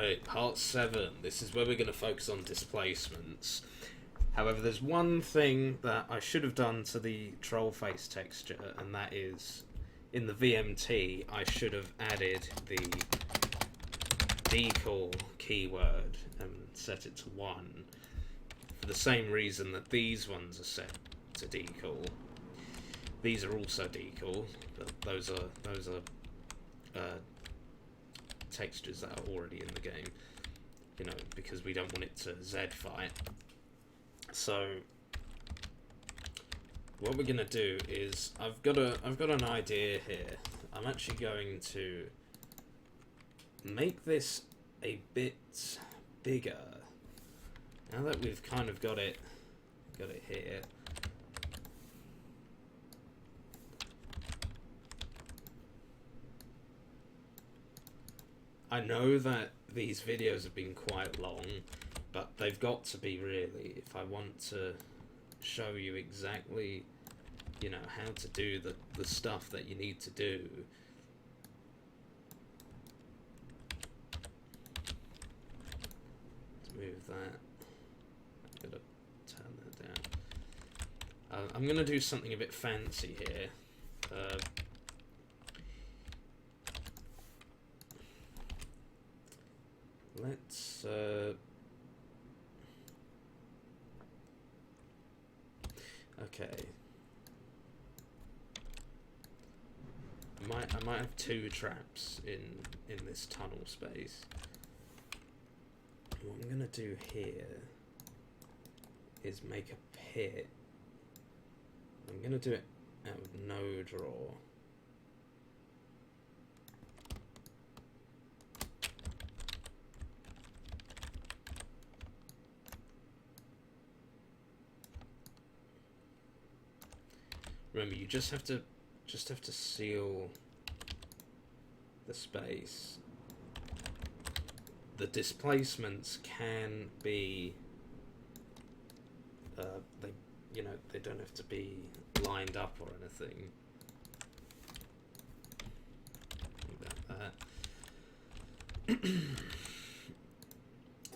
Right, part 7. This is where we're going to focus on displacements. However, there's one thing that I should have done to the troll face texture, and that is, in the VMT, I should have added the decal keyword and set it to 1, for the same reason that these ones are set to decal. These are also decal, but those are textures that are already in the game, you know, because we don't want it to Z fight. So what we're gonna do is I've got an idea here. I'm actually going to make this a bit bigger. Now that we've kind of got it here. I know that these videos have been quite long, but they've got to be, really, if I want to show you exactly, you know, how to do the stuff that you need to do. Let's move that. I'm gonna turn that down. I'm gonna do something a bit fancy here. Let's okay. I might have 2 traps in this tunnel space. What I'm gonna do here is make a pit. I'm gonna do it out of no draw. Remember, you just have to seal the space. The displacements can be they don't have to be lined up or anything. About that.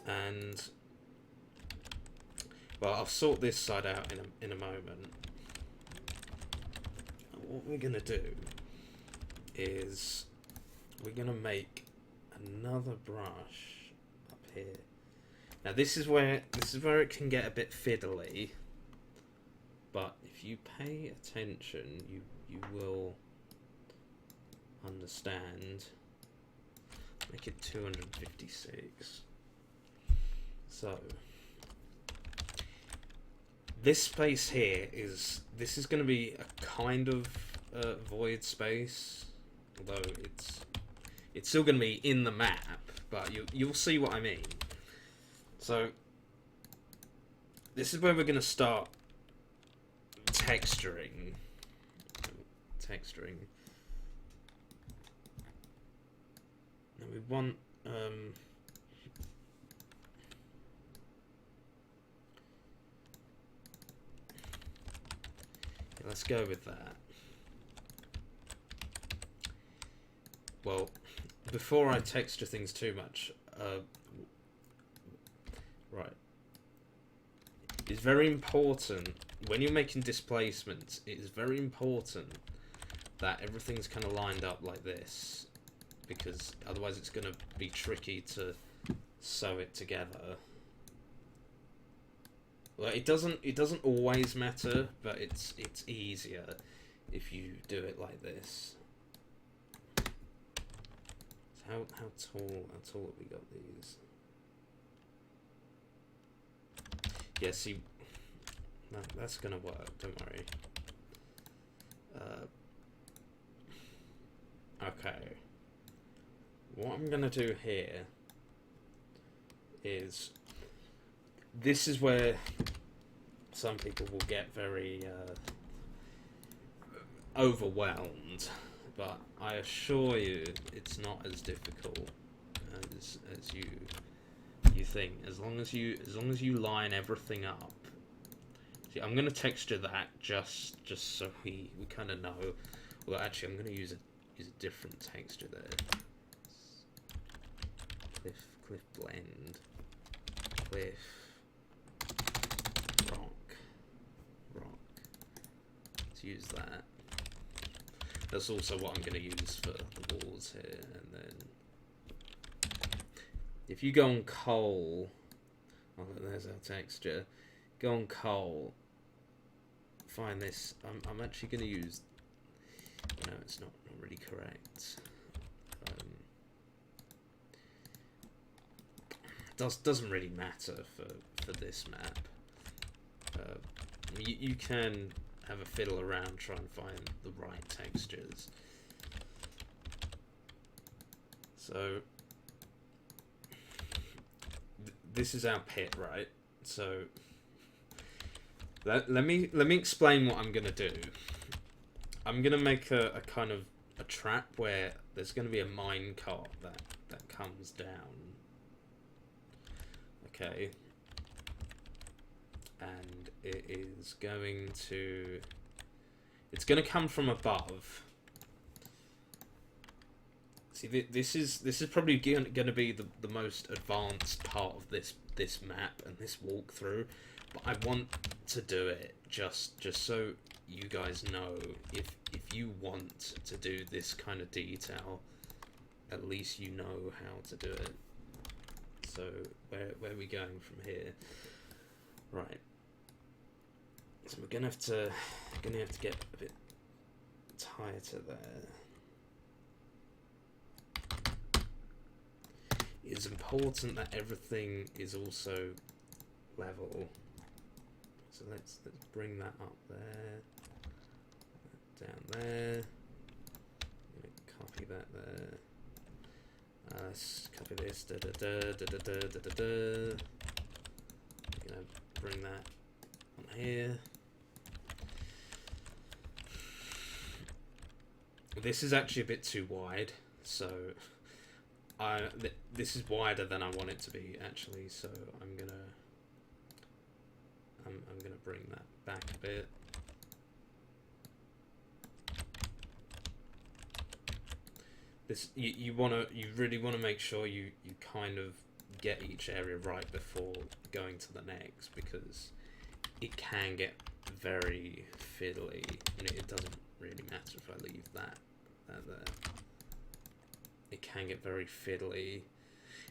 And well, I'll sort this side out in a moment. What we're gonna do is we're gonna make another brush up here. Now this is where it can get a bit fiddly, but if you pay attention, you will understand. Make it 256. So this space here is going to be a kind of void space, although it's still going to be in the map, but you'll see what I mean. So this is where we're going to start texturing. Now we want let's go with that. Well, before I texture things too much, right. It's very important, when you're making displacements, it is very important that everything's kind of lined up like this, because otherwise it's going to be tricky to sew it together. Well, it doesn't always matter, but it's easier if you do it like this. So how tall have we got these? Yeah, see, that's gonna work. Don't worry. Okay. What I'm gonna do here is, this is where some people will get very overwhelmed, but I assure you it's not as difficult as you think. As long as you line everything up. See, I'm gonna texture that just so we kind of know. Well, actually, I'm gonna use a different texture there. Cliff blend. Cliff. Rock. Let's use that. That's also what I'm going to use for the walls here. And then if you go on coal, oh, there's our texture. Go on coal. Find this. I'm actually going to use. No, it's not really correct. Doesn't really matter for this map. You can have a fiddle around, try and find the right textures. So this is our pit, right? So let me explain what I'm gonna do. I'm gonna make a kind of a trap where there's gonna be a mine cart that comes down. Okay. And it is going to... It's going to come from above. See, this is probably going to be the most advanced part of this map and this walkthrough. But I want to do it just so you guys know, if you want to do this kind of detail, at least you know how to do it. So where are we going from here? Right. So we're gonna have to get a bit tighter there. It's important that everything is also level. So let's bring that up there, down there. I'm gonna copy that there. Let's copy this. Da da da da da da da da. I'm gonna bring that on here. This is actually a bit too wide, so this is wider than I want it to be actually. So I'm gonna bring that back a bit. This you really wanna make sure you kind of get each area right before going to the next, because it can get very fiddly, and it doesn't really matter if I leave that there. It can get very fiddly.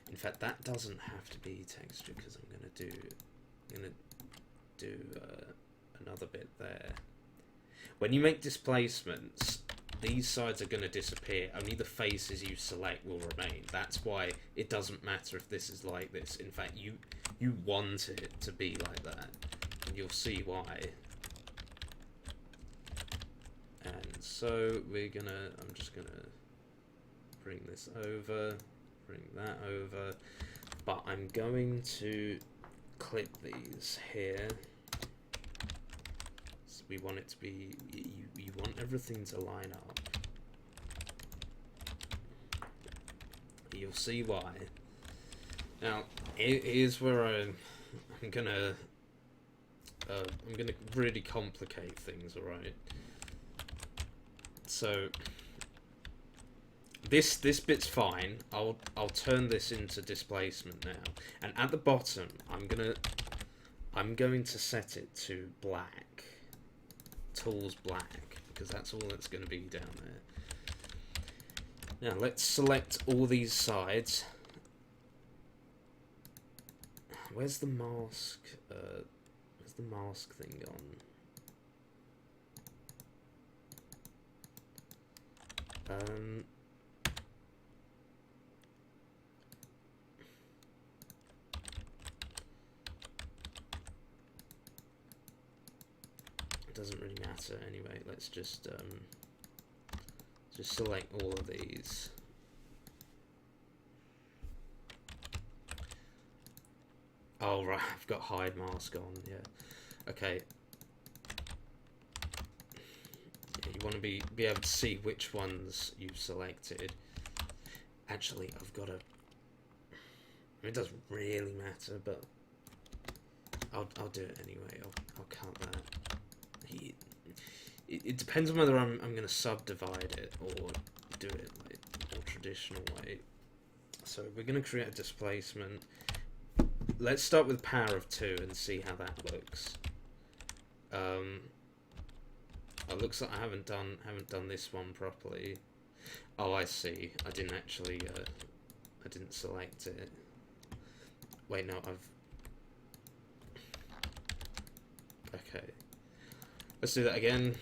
In fact, that doesn't have to be texture, because I'm gonna do another bit there. When you make displacements, these sides are going to disappear. Only the faces you select will remain. That's why it doesn't matter if this is like this. In fact, you want it to be like that, and you'll see why. And so I'm just gonna bring this over, bring that over, but I'm going to clip these here. So we want it to be, you want everything to line up. You'll see why. Now, here's where I'm gonna really complicate things, alright? So this bit's fine. I'll turn this into displacement now, and at the bottom I'm going to set it to black, tools black, because that's all that's going to be down there. Now let's select all these sides. Where's the mask? Where's the mask thing gone? It doesn't really matter anyway. Let's just select all of these. Oh right, I've got hide mask on. Yeah. Okay. You want to be able to see which ones you've selected. Actually, I've got to... It doesn't really matter, but I'll do it anyway. I'll cut that. It depends on whether I'm going to subdivide it or do it like the more traditional way. So we're going to create a displacement. Let's start with power of 2 and see how that looks. It looks like I haven't done this one properly. Oh, I see. I didn't actually. I didn't select it. Wait, no, I've. Okay. Let's do that again.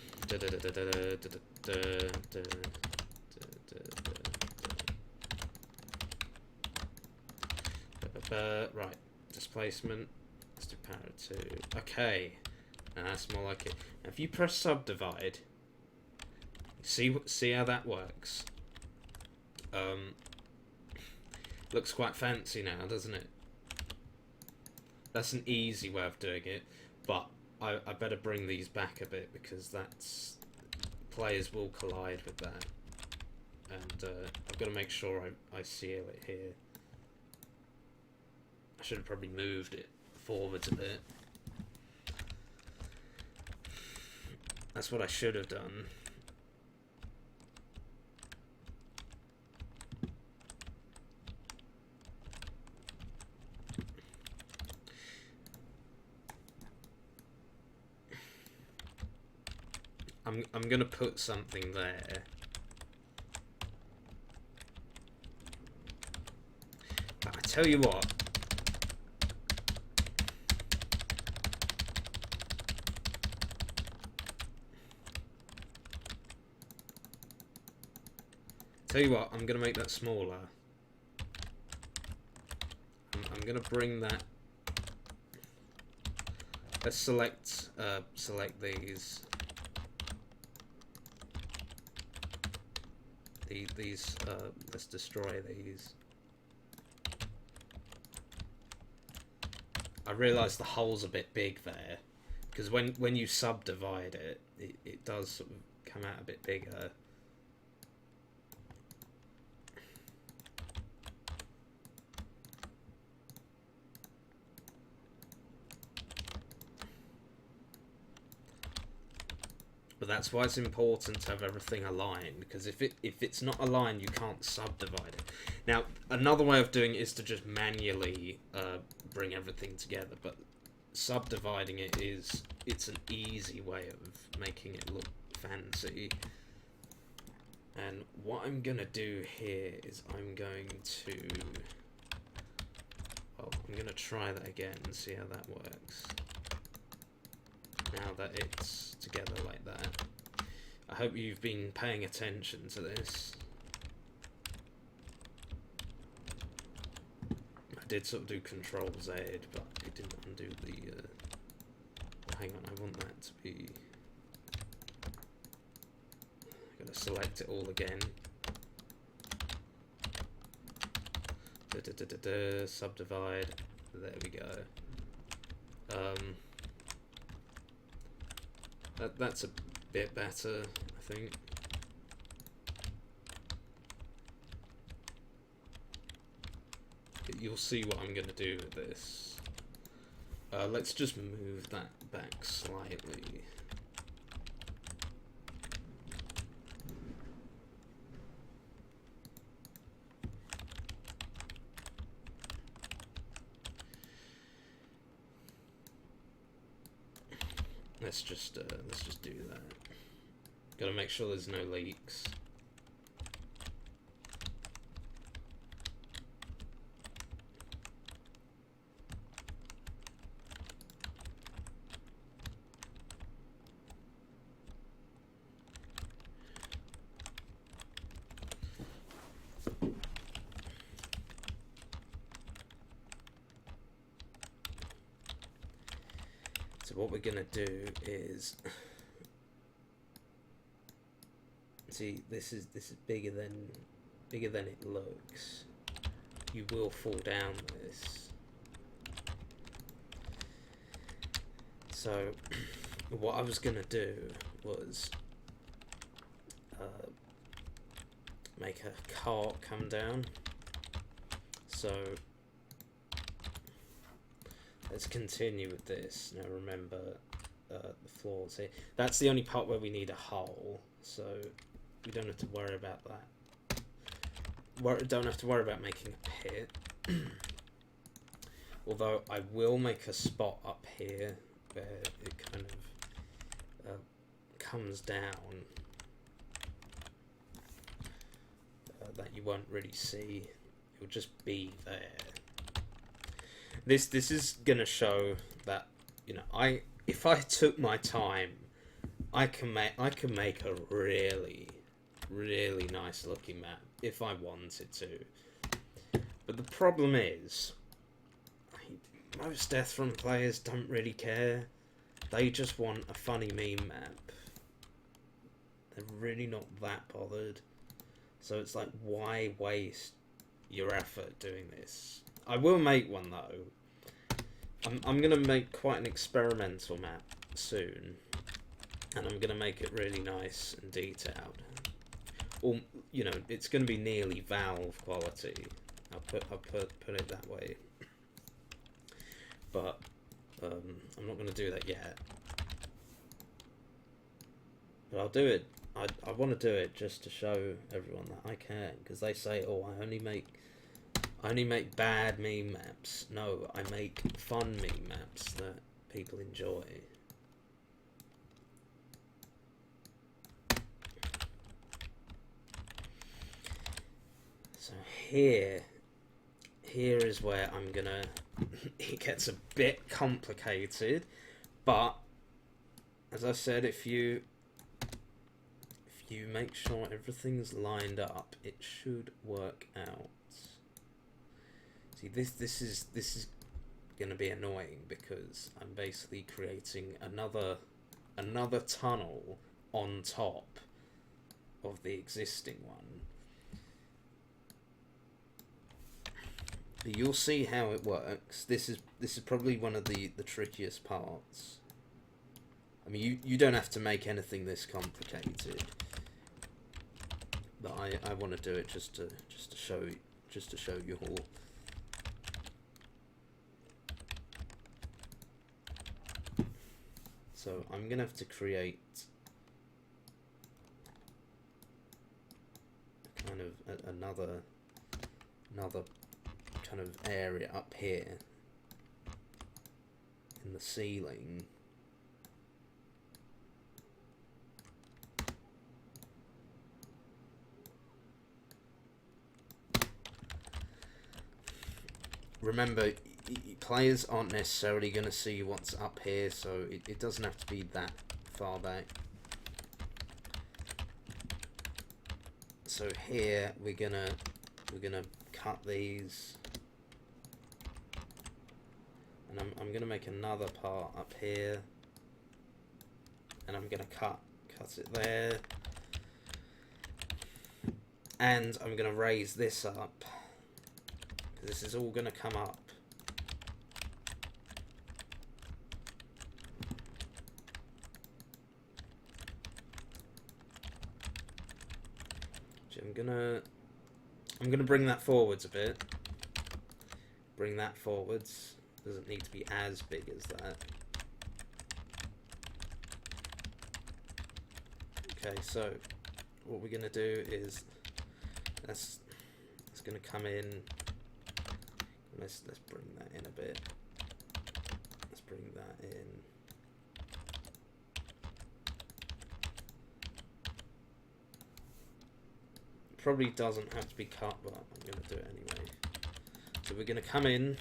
Right, displacement. Let's do power 2. Okay, now that's more like it. Now if you press subdivide, see how that works. Looks quite fancy now, doesn't it? That's an easy way of doing it, but I better bring these back a bit because that's players will collide with that, and I've got to make sure I seal it here. I should have probably moved it forwards a bit. That's what I should have done. I'm gonna put something there. But I tell you what. I'm gonna make that smaller. I'm gonna bring that. Let's select these. Let's destroy these. I realise the hole's a bit big there, because when you subdivide it, it does sort of come out a bit bigger. But that's why it's important to have everything aligned, because if it's not aligned, you can't subdivide it. Now, another way of doing it is to just manually bring everything together, but subdividing it's an easy way of making it look fancy. And what I'm gonna do here is I'm gonna try that again and see how that works. Now that it's together like that. I hope you've been paying attention to this. I did sort of do Control Z, but it didn't undo the... hang on, I want that to be... I'm going to select it all again. Subdivide. There we go. That's a bit better, I think. But you'll see what I'm going to do with this. Let's just move that back slightly. Let's just do that. Got to make sure there's no leaks. So what we're gonna do is, see, this is bigger than it looks. You will fall down this. So what I was gonna do was make a cart come down. So let's continue with this. Now remember the floors here. That's the only part where we need a hole, so we don't have to worry about that. Don't have to worry about making a here. Although I will make a spot up here where it kind of comes down that you won't really see. It'll just be there. This is gonna show that, you know, if I took my time, I can make a really nice looking map if I wanted to. But the problem is, most Deathrun players don't really care. They just want a funny meme map. They're really not that bothered. So it's like, why waste your effort doing this? I will make one though. I'm gonna make quite an experimental map soon, and I'm gonna make it really nice and detailed. Or, you know, it's gonna be nearly Valve quality. I'll put it that way. But I'm not gonna do that yet. But I'll do it. I want to do it just to show everyone that I can, because they say, "Oh, I only make bad meme maps." No, I make fun meme maps that people enjoy. So here is where I'm gonna. It gets a bit complicated, but as I said, if you make sure everything's lined up, it should work out. See, this is gonna be annoying because I'm basically creating another tunnel on top of the existing one. But you'll see how it works. This is probably one of the trickiest parts. I mean, you don't have to make anything this complicated. But I want to do it just to show you all. So I'm gonna have to create kind of another kind of area up here in the ceiling. Remember, players aren't necessarily going to see what's up here, so it doesn't have to be that far back. So here we're gonna cut these, and I'm gonna make another part up here, and I'm gonna cut it there, and I'm gonna raise this up. This is all going to come up. I'm gonna bring that forwards a bit. Bring that forwards. Doesn't need to be as big as that. Okay, so what we're gonna do is that's gonna come in. Let's bring that in a bit. Let's bring that in. Probably doesn't have to be cut, but I'm going to do it anyway. So we're going to come in.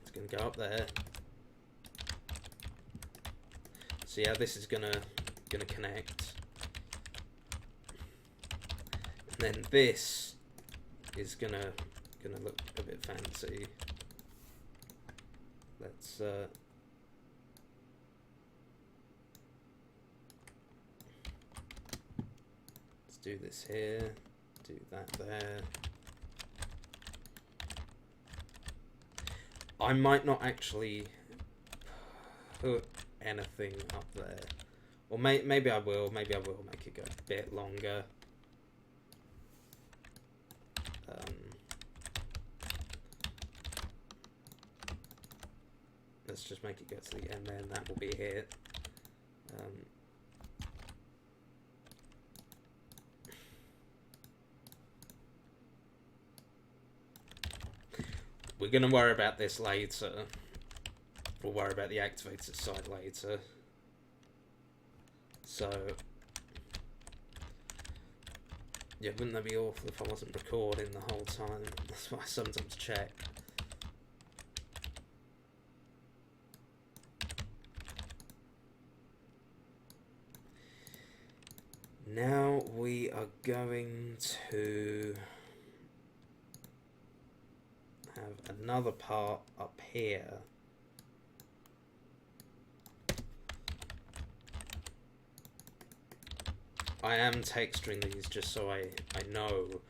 It's going to go up there. See how this is going to connect. And then this is going to look a bit fancy. Let's do this here, do that there. I might not actually put anything up there, or maybe I will make it go a bit longer. Let's just make it go to the end there, and that will be it. we're going to worry about this later. We'll worry about the activated side later. So, yeah, wouldn't that be awful if I wasn't recording the whole time? That's why I sometimes check. Now we are going to have another part up here. I am texturing these just so I know,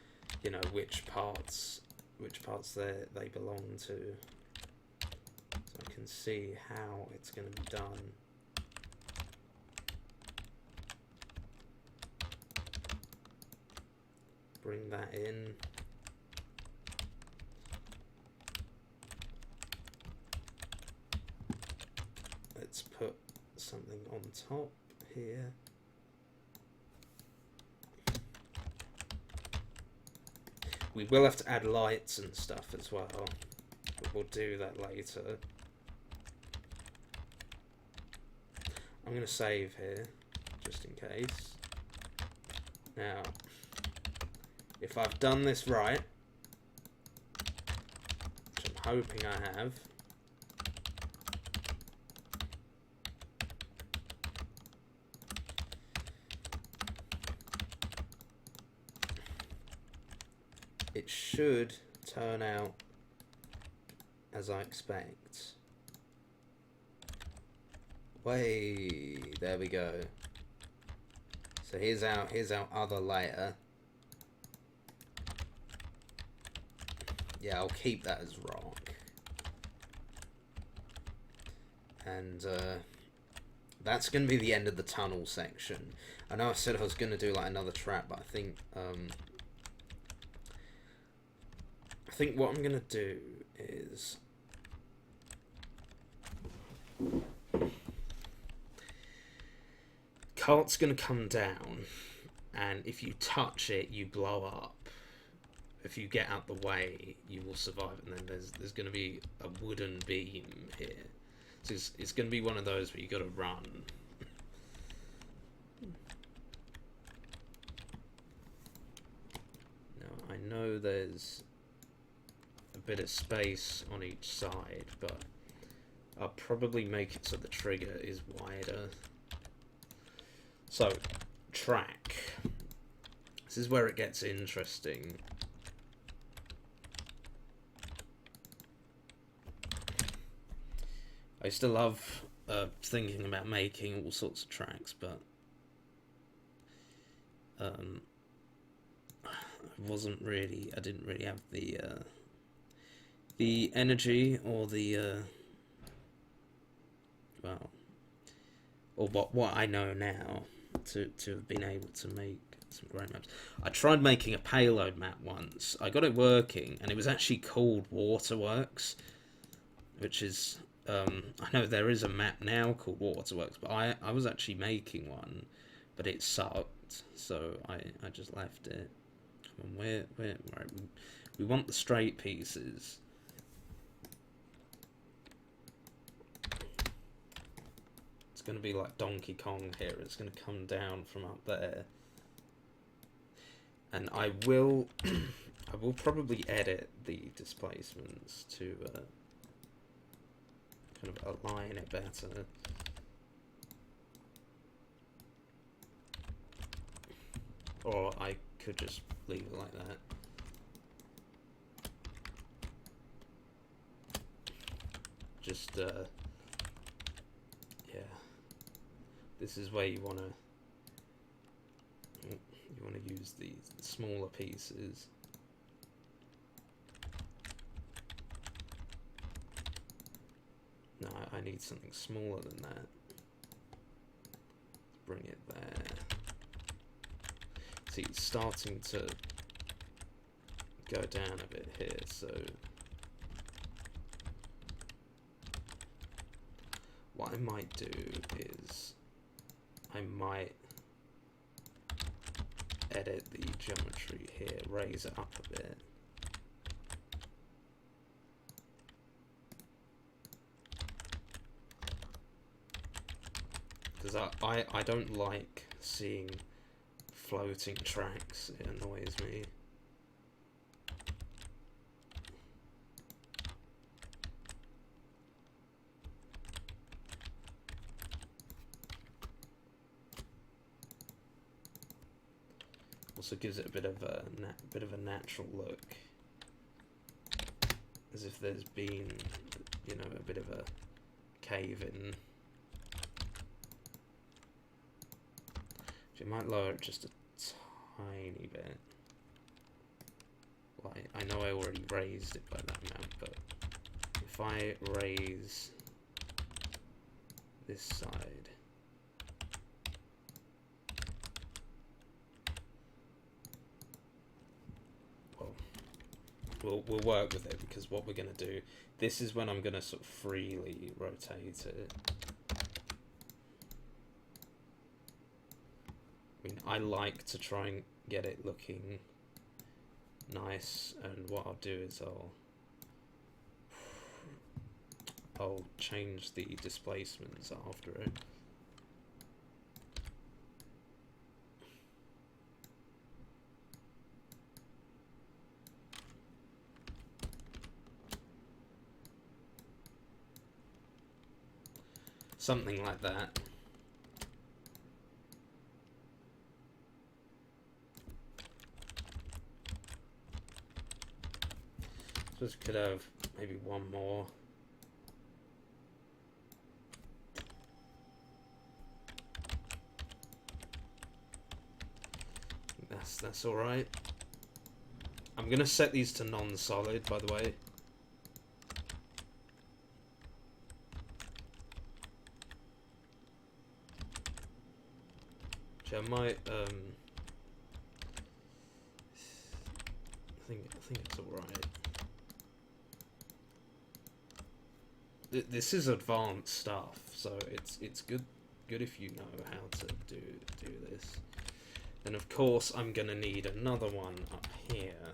you know, which parts they belong to, so I can see how it's going to be done. Bring that in. Let's put something on top here. We will have to add lights and stuff as well, but we'll do that later. I'm going to save here, just in case. Now, if I've done this right, which I'm hoping I have, it should turn out as I expect. Way, there we go. So here's our other layer. Yeah, I'll keep that as rock. And that's going to be the end of the tunnel section. I know I said I was going to do like another trap, but I think what I'm going to do is cart's going to come down, and if you touch it, you blow up. If you get out the way, you will survive. And then there's going to be a wooden beam here, so it's going to be one of those where you got to run. Now I know there's a bit of space on each side, but I'll probably make it so the trigger is wider. So, track. This is where it gets interesting. I used to love thinking about making all sorts of tracks, but I didn't really have the energy or or what I know now to have been able to make some great maps. I tried making a payload map once. I got it working, and it was actually called Waterworks, which is I know there is a map now called Waterworks, but I was actually making one, but it sucked, so I just left it. Come on, right, we want the straight pieces. It's going to be like Donkey Kong here. It's going to come down from up there. And I will probably edit the displacements to kind of align it better. Or I could just leave it like that. Just yeah, this is where you want to use these smaller pieces. No, I need something smaller than that. Let's bring it there. See, it's starting to go down a bit here, so what I might do is I might edit the geometry here, raise it up a bit. Because I don't like seeing floating tracks. It annoys me. Also gives it a bit of a natural look, as if there's been, you know, a bit of a cave in. You might lower it just a tiny bit. Like, I know I already raised it by that amount, but if I raise this side, well, we'll work with it, because what we're going to do, this is when I'm going to sort of freely rotate it. I mean, I like to try and get it looking nice, and what I'll do is I'll change the displacements after it. Something like that. Just could have maybe one more. That's all right. I'm gonna set these to non-solid, by the way. I might I think it's all right. This is advanced stuff, so it's good if you know how to do this. And of course, I'm gonna need another one up here.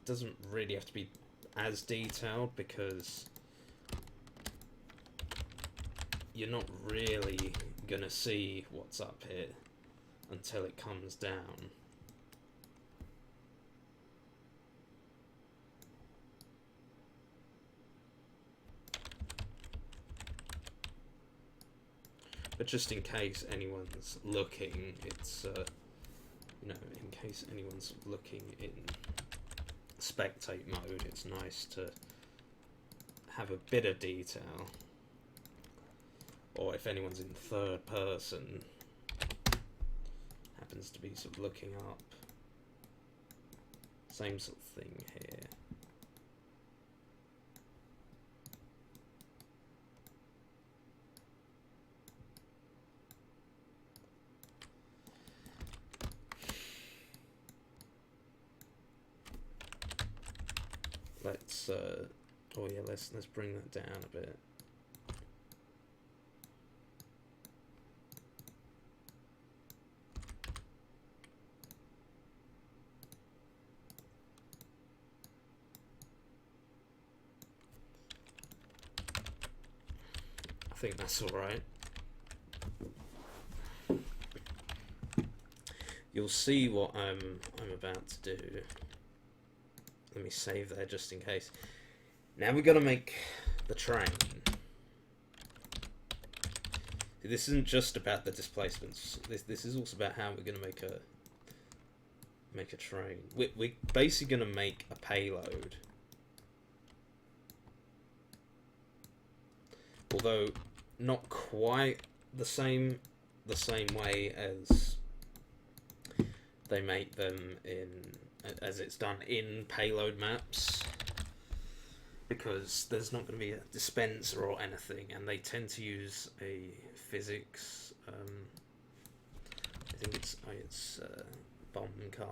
Doesn't really have to be as detailed, because you're not really gonna see what's up here until it comes down. But just in case anyone's looking, it's you know, in case anyone's looking in spectate mode, it's nice to have a bit of detail. Or if anyone's in third person, happens to be sort of looking up. Same sort of thing here. Let's oh yeah, let's bring that down a bit. I think that's all right. You'll see what I'm about to do. Let me save there just in case. Now we've got to make the train. This isn't just about the displacements. This is also about how we're going to make a train. We're basically going to make a payload. Although not quite the same way as they make them as it's done in payload maps, because there's not going to be a dispenser or anything, and they tend to use a physics. I think it's bomb car.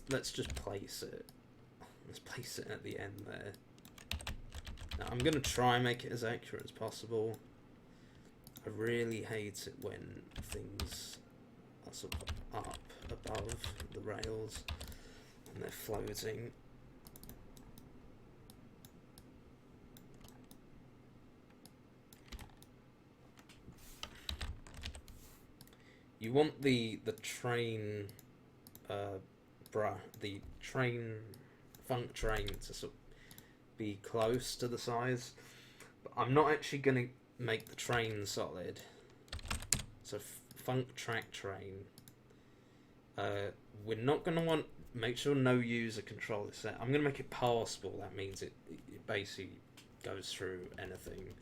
Let's just place it. Let's place it at the end there. Now, I'm going to try and make it as accurate as possible. I really hate it when things sort of up above the rails, and they're floating. You want the train, the funk train to sort of be close to the sides. But I'm not actually going to make the train solid. So funk track train. We're not going to make sure no user control is set. I'm going to make it passable. That means it basically goes through anything.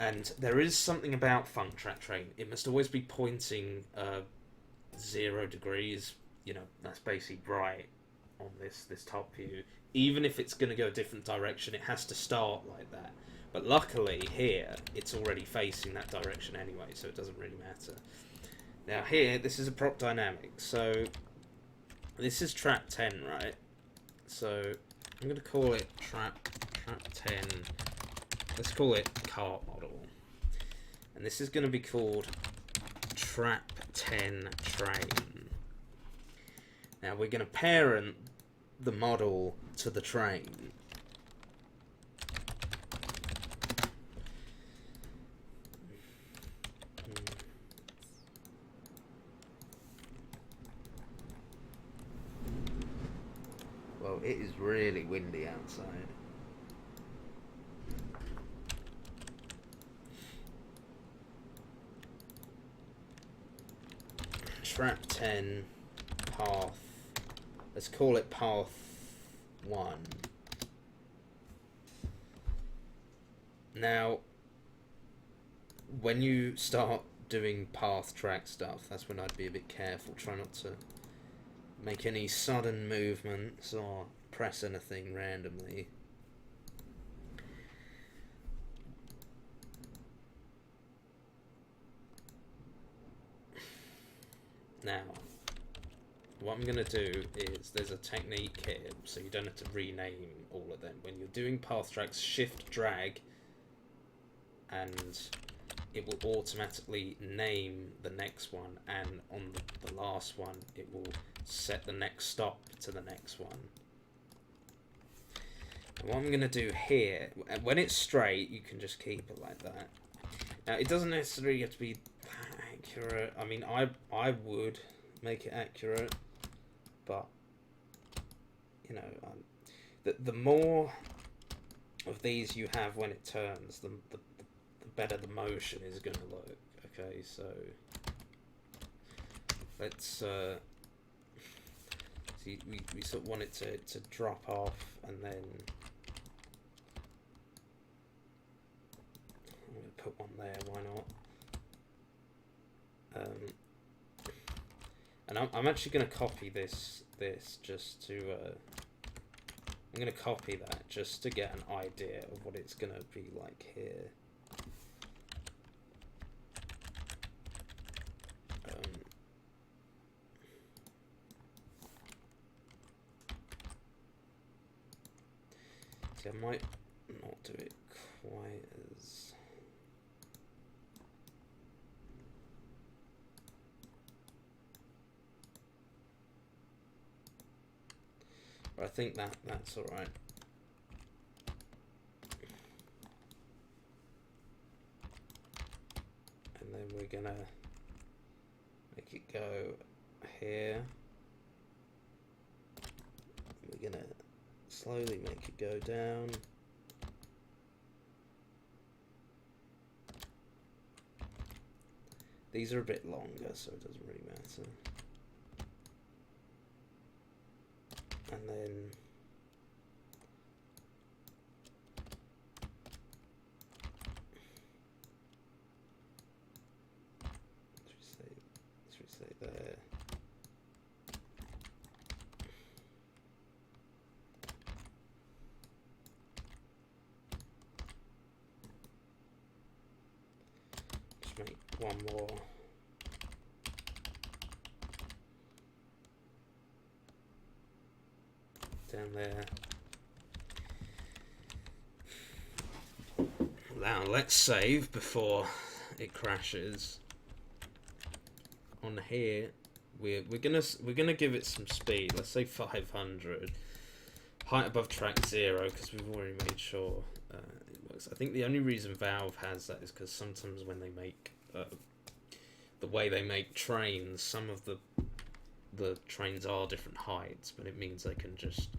And there is something about funk track train. It must always be pointing 0 degrees. You know, that's basically right on this top view. Even if it's going to go a different direction, it has to start like that. But luckily here, it's already facing that direction anyway, so it doesn't really matter. Now here, this is a prop dynamic. So this is trap 10, right? So I'm going to call it trap 10. Let's call it cart model. And this is going to be called trap 10 train. Now we're going to parent the model to the train. Well, it is really windy outside. Trap 10 path. Let's call it path 1. Now, when you start doing path track stuff, that's when I'd be a bit careful. Try not to make any sudden movements or press anything randomly. Now, what I'm going to do is, there's a technique here, so you don't have to rename all of them. When you're doing path tracks, shift drag, and it will automatically name the next one, and on the last one, it will set the next stop to the next one. And what I'm going to do here, when it's straight, you can just keep it like that. Now, it doesn't necessarily have to be accurate. I mean, I would make it accurate, but you know, the more of these you have when it turns, the better the motion is going to look. Okay, so let's see. We sort of want it to drop off, and then I'm going to put one there. Why not? And I'm actually going to copy this just to I'm going to copy that just to get an idea of what it's going to be like here. See, I might not do it quite as... But I think that's alright. And then we're gonna make it go here. We're gonna slowly make it go down. These are a bit longer, so it doesn't really matter. And then should we say there? Just make one more. Down there. Now let's save before it crashes. on here, we're gonna give it some speed. Let's say 500. Height above track 0, because we've already made sure it works. I think the only reason Valve has that is because sometimes when they make the way they make trains, some of the trains are different heights, but it means they can just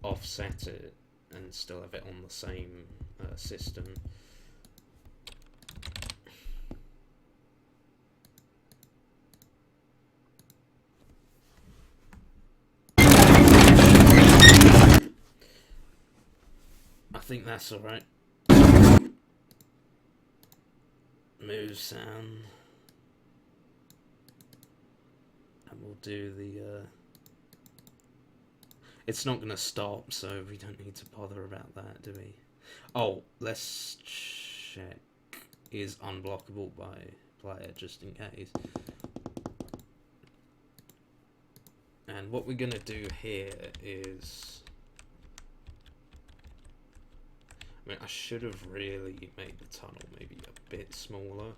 offset it and still have it on the same system. I think that's alright. Move sound. And we'll do the... It's not going to stop, so we don't need to bother about that, do we? Oh, let's check. Is unblockable by player, just in case. And what we're going to do here is... I mean, I should have really made the tunnel maybe a bit smaller.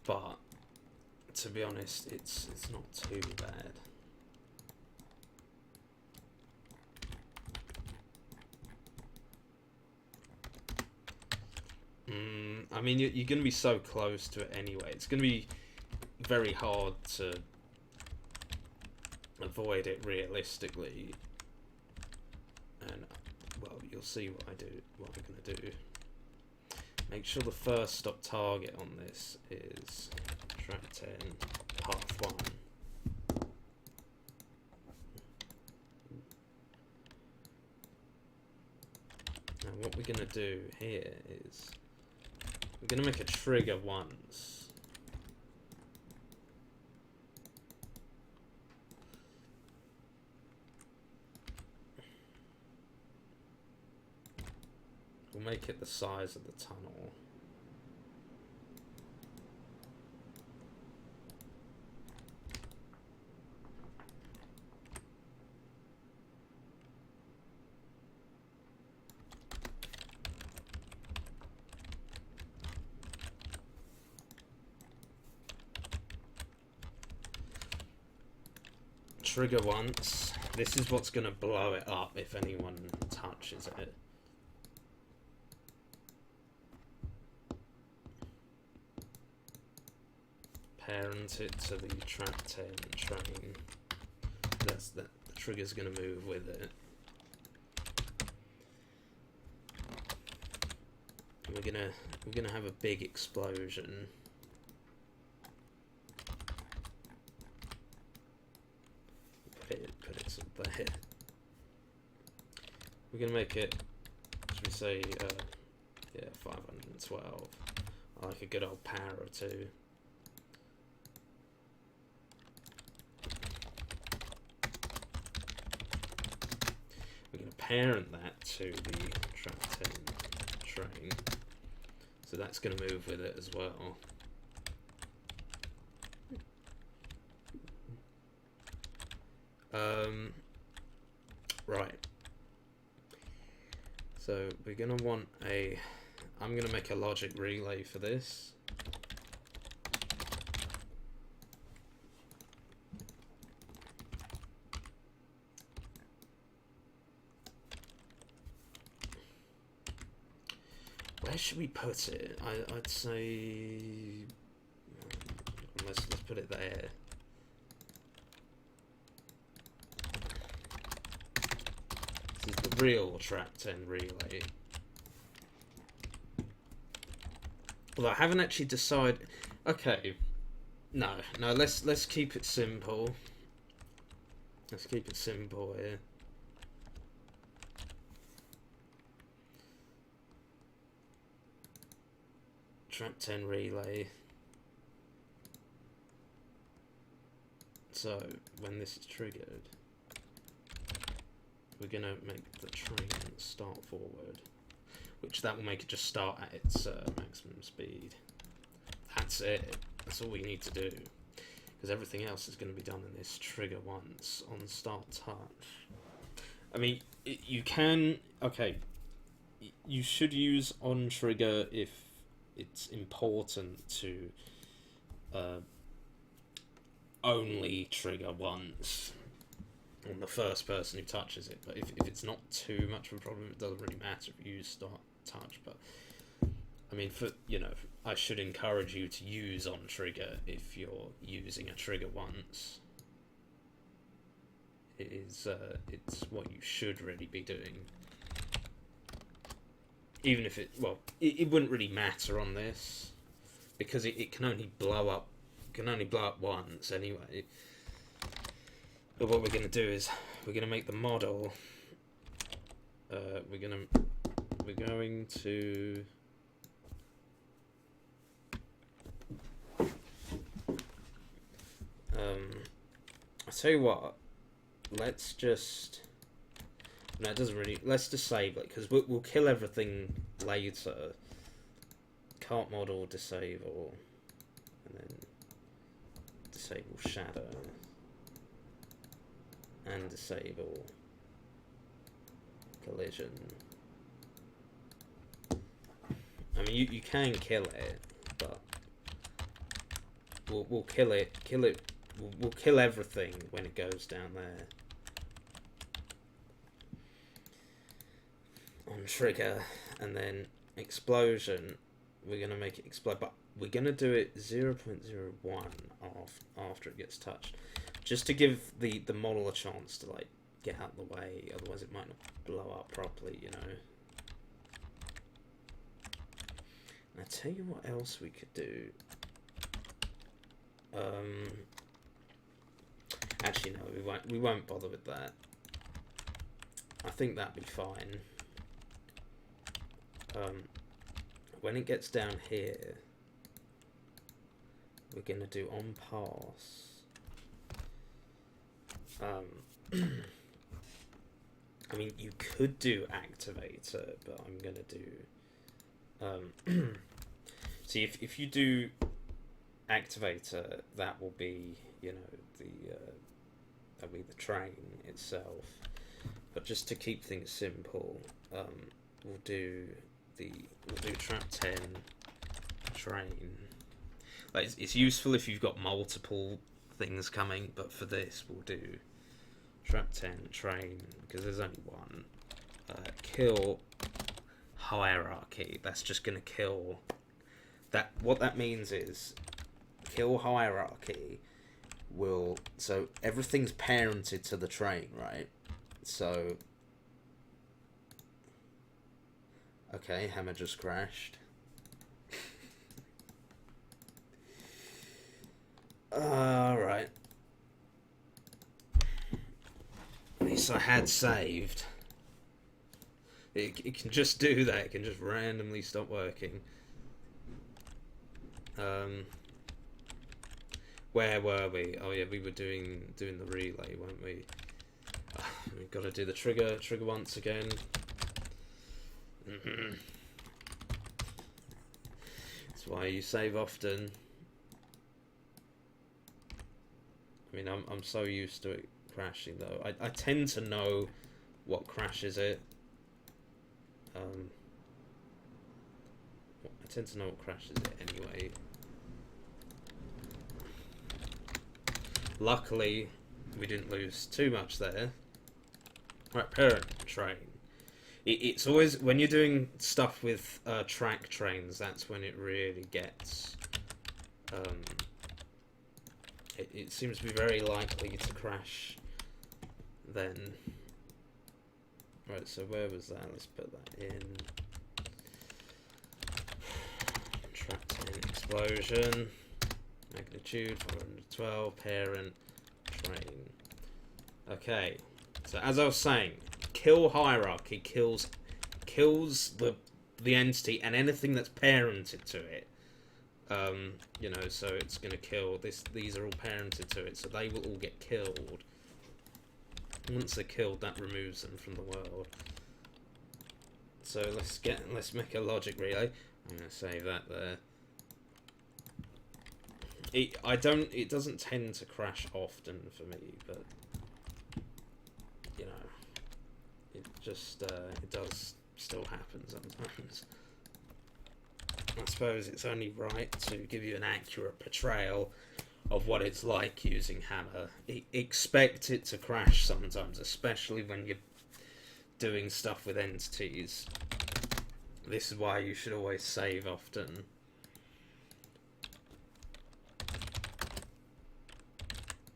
But to be honest, it's not too bad. I mean, you're going to be so close to it anyway. It's going to be very hard to avoid it realistically. And, well, you'll see what I'm going to do. Make sure the first stop target on this is track 10, path 1. Now what we're going to do here is we're going to make a trigger once. We'll make it the size of the tunnel. Trigger once. This is what's going to blow it up if anyone touches it. Parent it to the track 10 train. That's that. The trigger's going to move with it. And we're gonna have a big explosion. Put it there. We're gonna make it, should we say, yeah, 512. I like a good old power or two. We're gonna parent that to the track 10 train, so that's gonna move with it as well. Right. So we're gonna want a... I'm gonna make a logic relay for this. Where should we put it? I'd say... let's put it there. This is the real track 10 relay. Well, I haven't actually decided. Okay, no, let's keep it simple. Let's keep it simple here. Track 10 relay. So when this is triggered, we're gonna make the train start forward, which that will make it just start at its maximum speed. That's it. That's all we need to do. everything else is going to be done in this trigger once on start touch. I mean, you can... Okay, you should use on trigger if it's important to only trigger once on the first person who touches it. But if it's not too much of a problem, it doesn't really matter if you use start touch. But I mean, for I should encourage you to use on trigger if you're using a trigger once. It's what you should really be doing. Even if it wouldn't really matter on this, because it can only blow up. Can only blow up once anyway. But what we're going to do is we're going to make the model. We're going to. I'll tell you what. Let's just. No, it doesn't really. Let's disable it because we'll kill everything later. Cart model disable, and then disable shadow, and disable collision. I mean, you can kill it, but we'll kill it. We'll kill everything when it goes down there. On trigger, and then explosion, we're going to make it explode, but we're going to do it 0.01 after it gets touched, just to give the model a chance to like get out of the way, otherwise it might not blow up properly, you know. And I'll tell you what else we could do. Actually no, we won't bother with that. I think that'd be fine. When it gets down here, we're going to do on pass. I mean, you could do activator, but I'm going to do... see, if you do activator, that will be, you know, that'll be the train itself. But just to keep things simple, we'll do trap 10 train. Like it's useful if you've got multiple things coming, but for this we'll do trap 10 train because there's only one. Kill hierarchy. That's just gonna kill that. What that means is kill hierarchy will, so everything's parented to the train, right? So okay, hammer just crashed. Alright. At least I had saved. It can just do that, it can just randomly stop working. Where were we? Oh yeah, we were doing the relay, weren't we? We've got to do the trigger once again. That's why you save often. I mean, I'm so used to it crashing though. I tend to know what crashes it. I tend to know what crashes it anyway. Luckily, we didn't lose too much there. Right, parent train. It's always, when you're doing stuff with track trains, that's when it really gets... It seems to be very likely to crash then. Right, so where was that? Let's put that in. Track 10 explosion. Magnitude 412, parent train. Okay, so as I was saying, kill hierarchy kills the entity and anything that's parented to it. You know, so it's gonna kill this. These are all parented to it, so they will all get killed. Once they're killed, that removes them from the world. So let's make a logic relay. I'm gonna save that there. It doesn't tend to crash often for me, but you know, it just it does still happen sometimes. I suppose it's only right to give you an accurate portrayal of what it's like using Hammer. Expect it to crash sometimes, especially when you're doing stuff with entities. This is why you should always save often.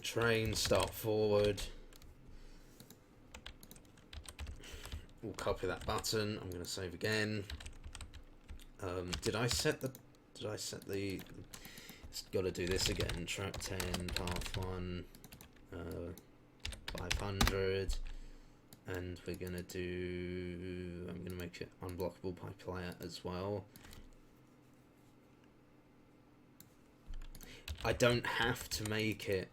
Train, start forward. We'll copy that button. I'm going to save again. Did I set the... It's got to do this again. Track 10, path 1, 500. And we're going to do... I'm going to make it unblockable by player as well. I don't have to make it...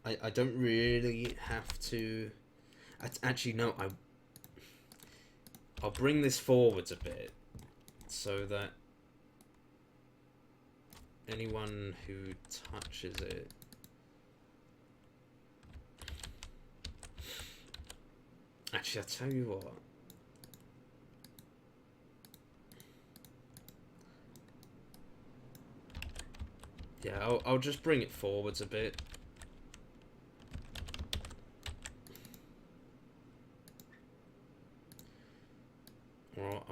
I don't really have to... Actually, no, I'll bring this forwards a bit so that anyone who touches it actually, I'll tell you what. Yeah, I'll just bring it forwards a bit. Well,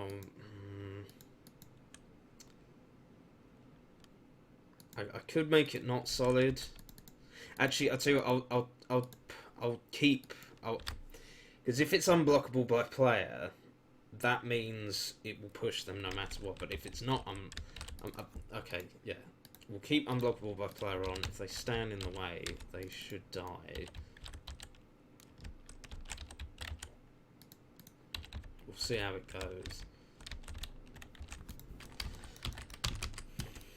I could make it not solid. Actually, I'll tell you what, I'll keep, because if it's unblockable by player, that means it will push them no matter what. But if it's not, okay, yeah, we'll keep unblockable by player on. If they stand in the way, they should die. We'll see how it goes.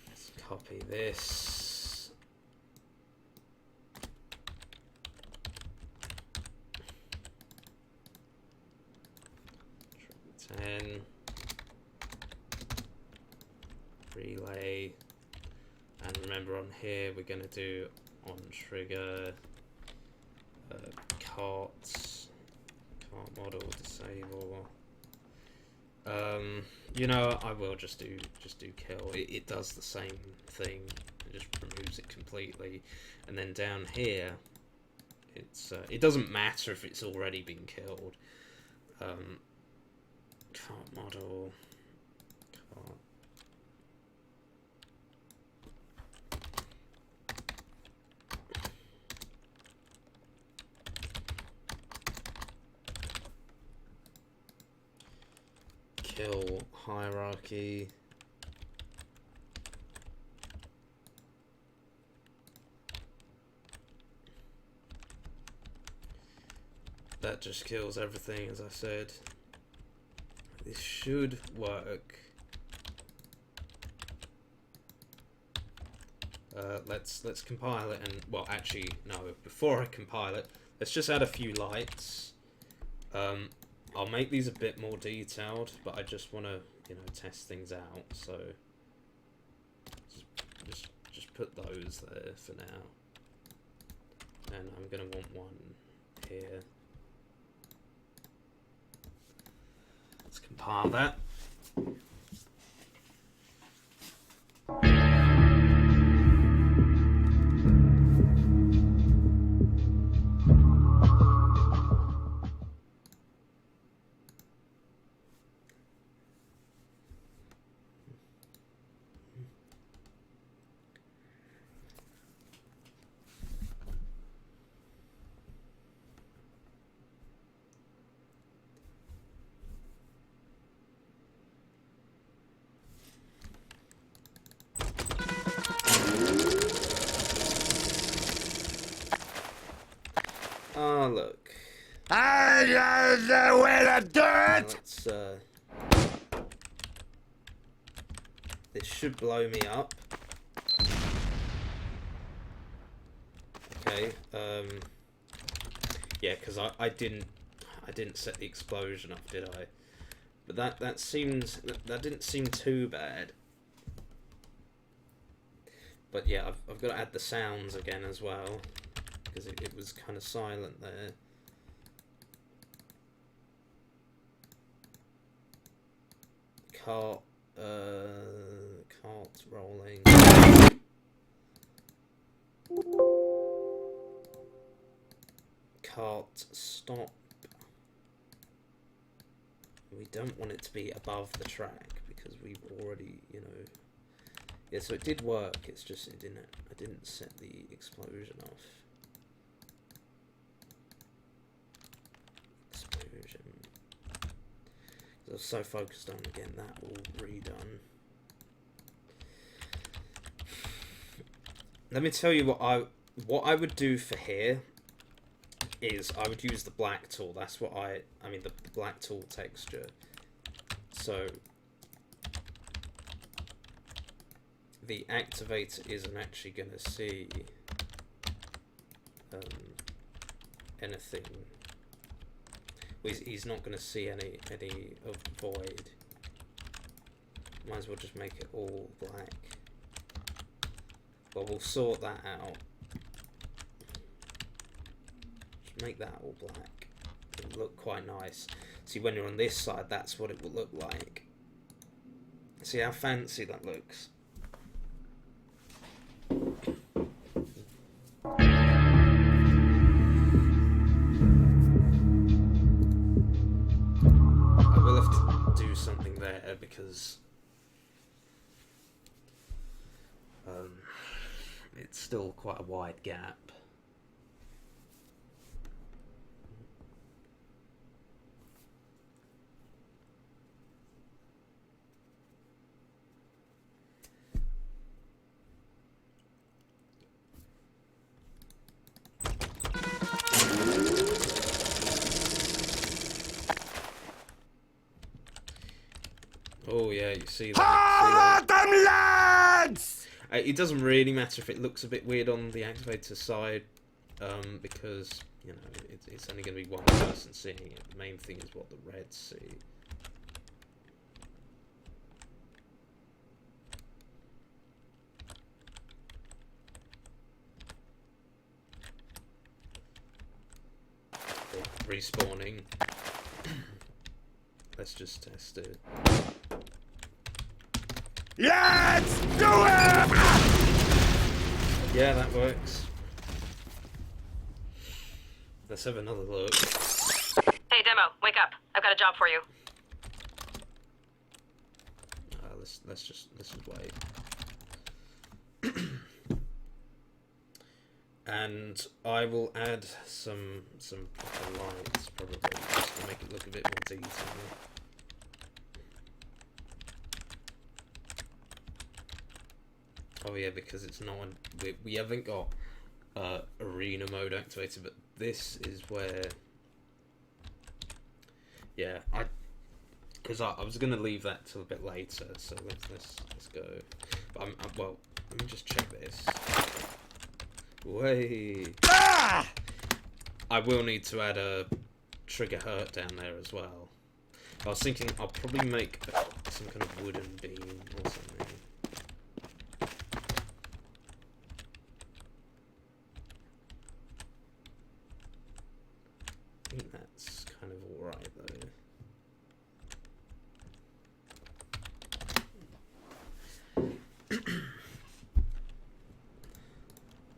Let's copy this. Track 10. Relay. And remember on here we're going to do on trigger cart model disable. You know, I will just do kill. It does the same thing. It just removes it completely. And then down here, it's it doesn't matter if it's already been killed. Cart model. Cart. Kill hierarchy. That just kills everything, as I said. This should work. Let's compile it, and well, actually, no. Before I compile it, let's just add a few lights. I'll make these a bit more detailed, but I just want to, you know, test things out. So just put those there for now, and I'm gonna want one here. Let's compile that. Oh, look. I got the way to do it! Let's, this should blow me up. Okay, yeah, because I didn't set the explosion up, did I? But that seems that didn't seem too bad. But yeah, I've got to add the sounds again as well, because it was kind of silent there. Cart rolling. Cart stop. We don't want it to be above the track because we've already, you know. Yeah, so it did work. It's just I didn't set the explosion off. Explosion. I was so focused on getting that all redone. Let me tell you what I would do for here is I would use the black tool. That's what I mean the black tool texture. So the activator isn't actually going to see anything. He's not going to see any of the void. Might as well just make it all black. But we'll sort that out. Just make that all black. It'll look quite nice. See, when you're on this side, that's what it will look like. See how fancy that looks? I will have to do something there because it's still quite a wide gap. Oh yeah, you see that. Them lads! It doesn't really matter if it looks a bit weird on the activator side, because, you know, it's only going to be one person seeing it. The main thing is what the Reds see. Respawning. Let's just test it. Let's do it! Yeah, that works. Let's have another look. Hey, Demo, wake up. I've got a job for you. Let's just wait. And I will add some proper lights probably just to make it look a bit more detailed. Oh yeah, because it's not on, we haven't got arena mode activated, but this is where, yeah, because I was gonna leave that till a bit later, so let's go. But well, let me just check this. Wait. Ah! I will need to add a trigger hurt down there as well. I was thinking I'll probably make some kind of wooden beam or something. I think that's kind of alright though.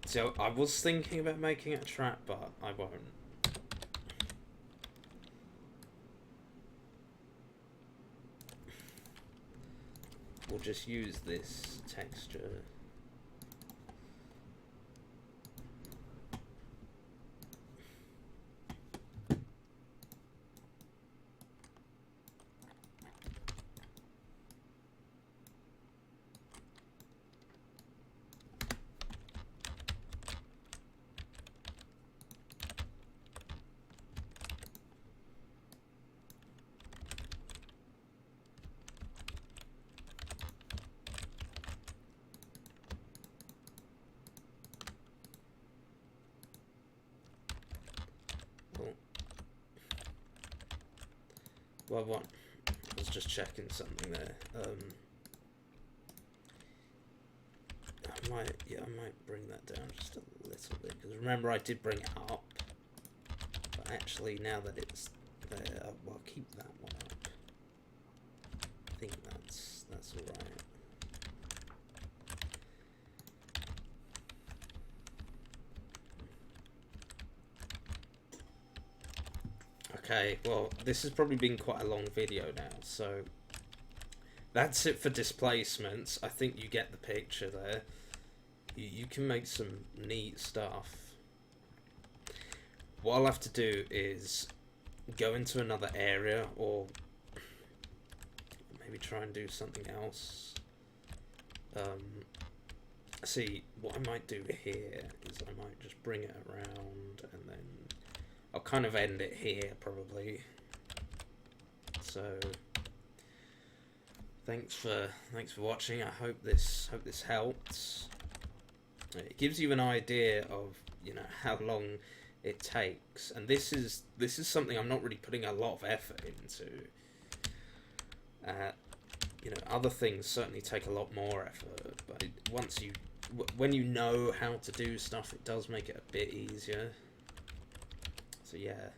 So I was thinking about making it a trap, but I won't. We'll just use this texture. Well, what? was just checking something there. I might bring that down just a little bit, because remember I did bring it up, but actually now that it's there, well, I'll keep that one up. I think that's alright. Okay, well, this has probably been quite a long video now, so that's it for displacements. I think you get the picture there. You can make some neat stuff. What I'll have to do is go into another area, or maybe try and do something else. See, what I might do here is I might just bring it around, and then I'll kind of end it here probably. So thanks for watching. I hope this helps. It gives you an idea of, you know, how long it takes, and this is something I'm not really putting a lot of effort into. You know, other things certainly take a lot more effort, but when you know how to do stuff, it does make it a bit easier. So yeah.